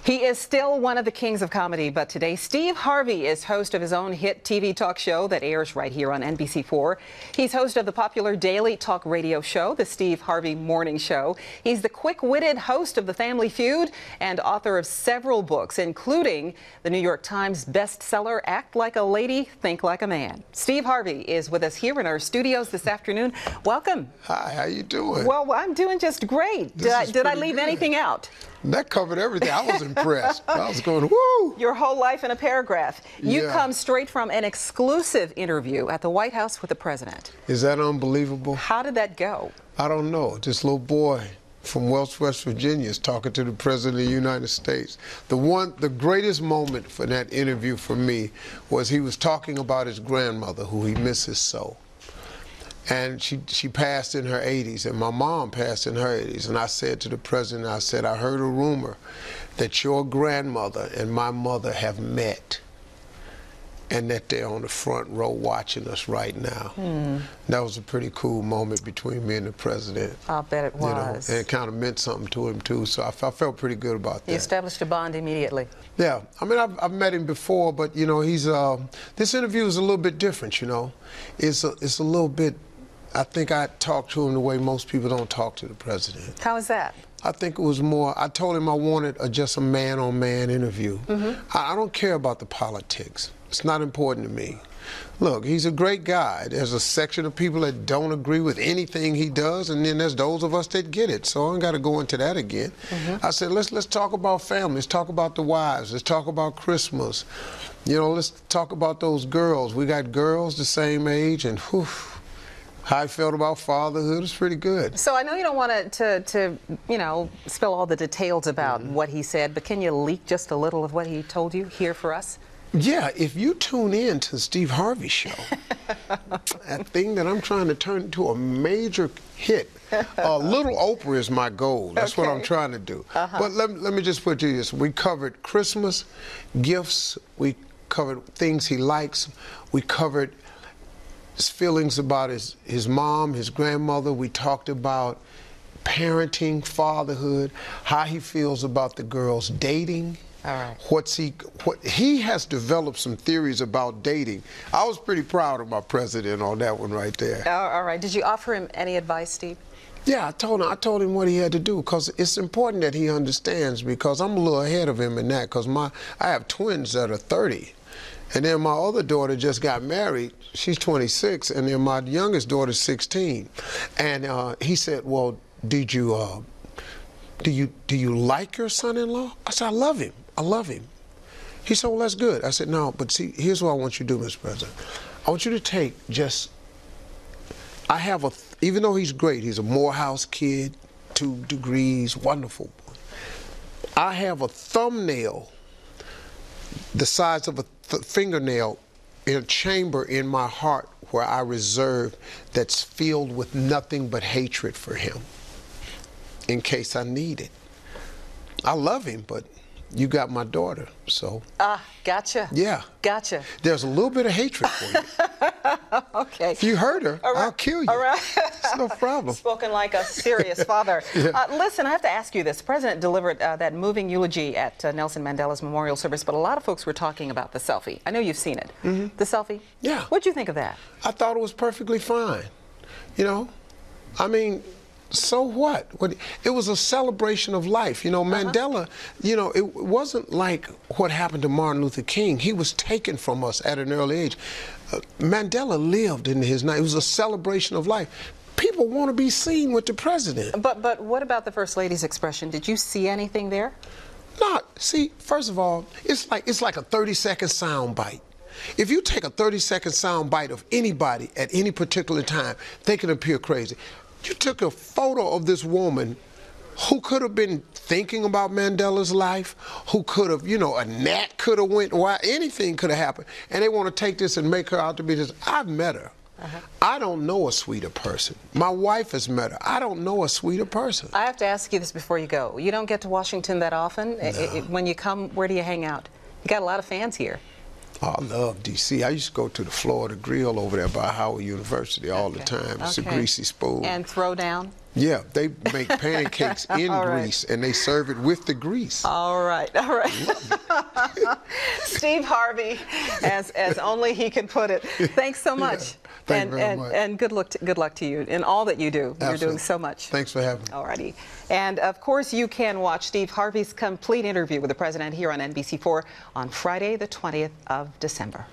He is still one of the kings of comedy, but today Steve Harvey is host of his own hit TV talk show that airs right here on NBC4. He's host of the popular daily talk radio show, The Steve Harvey Morning Show. He's the quick-witted host of The Family Feud and author of several books, including the New York Times bestseller, Act Like a Lady, Think Like a Man. Steve Harvey is with us here in our studios this afternoon. Welcome. Hi, how you doing? Well, I'm doing just great. Did I leave anything out? That covered everything. I was impressed. I was going, woo! Your whole life in a paragraph. You come straight from an exclusive interview at the White House with the president. Is that unbelievable? How did that go? I don't know. This little boy from West Virginia is talking to the president of the United States. The greatest moment for that interview for me was he was talking about his grandmother, who he misses so. And she passed in her 80s, and my mom passed in her 80s. And I said to the president, I said, I heard a rumor that your grandmother and my mother have met, and that they're on the front row watching us right now. That was a pretty cool moment between me and the president. I'll bet it was. And it kind of meant something to him, too, so I felt pretty good about that. You established a bond immediately. Yeah, I mean, I've met him before, but, you know, he's, this interview is a little bit different, you know. It's a little bit, I think I talked to him the way most people don't talk to the president. How is that? I think it was more, I told him I wanted just a man-on-man interview. I don't care about the politics. It's not important to me. Look, he's a great guy. There's a section of people that don't agree with anything he does, and then there's those of us that get it. So I ain't got to go into that again. I said, let's talk about family. Let's talk about the wives. Let's talk about Christmas. You know, let's talk about those girls. We got girls the same age, and whew, how I felt about fatherhood is pretty good. So I know you don't want to you know, spill all the details about what he said, but can you leak just a little of what he told you here for us? Yeah, if you tune in to the Steve Harvey Show, that thing that I'm trying to turn into a major hit, Little Oprah is my goal. That's what I'm trying to do. But let me just put you this. We covered Christmas, gifts, we covered things he likes, we covered his feelings about his mom, his grandmother. We talked about parenting, fatherhood, how he feels about the girls dating. All right. He has developed some theories about dating. I was pretty proud of my president on that one right there. All right. Did you offer him any advice, Steve? Yeah, I told him what he had to do, because it's important that he understands, because I'm a little ahead of him in that, because I have twins that are 30. And then my other daughter just got married. She's 26, and then my youngest daughter's 16. And he said, well, do you like your son-in-law? I said, I love him. I love him. He said, well, that's good. I said, no, but see, here's what I want you to do, Mr. President. I want you to take even though he's great, he's a Morehouse kid, 2 degrees, wonderful. I have a thumbnail the size of a fingernail in a chamber in my heart where I reserve, that's filled with nothing but hatred for him, in case I need it. I love him, but you got my daughter, so. Gotcha. Yeah. Gotcha. There's a little bit of hatred for you. Okay. If you hurt her, I'll kill you. All right. It's no problem. Spoken like a serious father. Listen, I have to ask you this. The president delivered that moving eulogy at Nelson Mandela's memorial service, but a lot of folks were talking about the selfie. I know you've seen it. The selfie? Yeah. What'd you think of that? I thought it was perfectly fine. You know, I mean, so what? It was a celebration of life. You know, Mandela, you know, it wasn't like what happened to Martin Luther King. He was taken from us at an early age. Mandela lived in his night. It was a celebration of life. People want to be seen with the president. But what about the First Lady's expression? Did you see anything there? No, see, first of all, it's like a 30-second sound bite. If you take a 30-second sound bite of anybody at any particular time, they can appear crazy. You took a photo of this woman who could have been thinking about Mandela's life, who could have, you know, a gnat could have went wild, anything could have happened, and they want to take this and make her out to be this. I've met her. I don't know a sweeter person. My wife has met her. I don't know a sweeter person. I have to ask you this before you go. You don't get to Washington that often. No. When you come, where do you hang out? You got a lot of fans here. Oh, I love D.C. I used to go to the Florida Grill over there by Howard University all the time. It's a greasy spoon. And throw down? Yeah, they make pancakes in grease, and they serve it with the grease. All right, all right. Steve Harvey, as only he can put it. Thanks so much. Thank you very much. And good luck to you in all that you do. Absolutely. You're doing so much. Thanks for having me. All righty. And of course, you can watch Steve Harvey's complete interview with the president here on NBC4 on Friday, the 20th of December.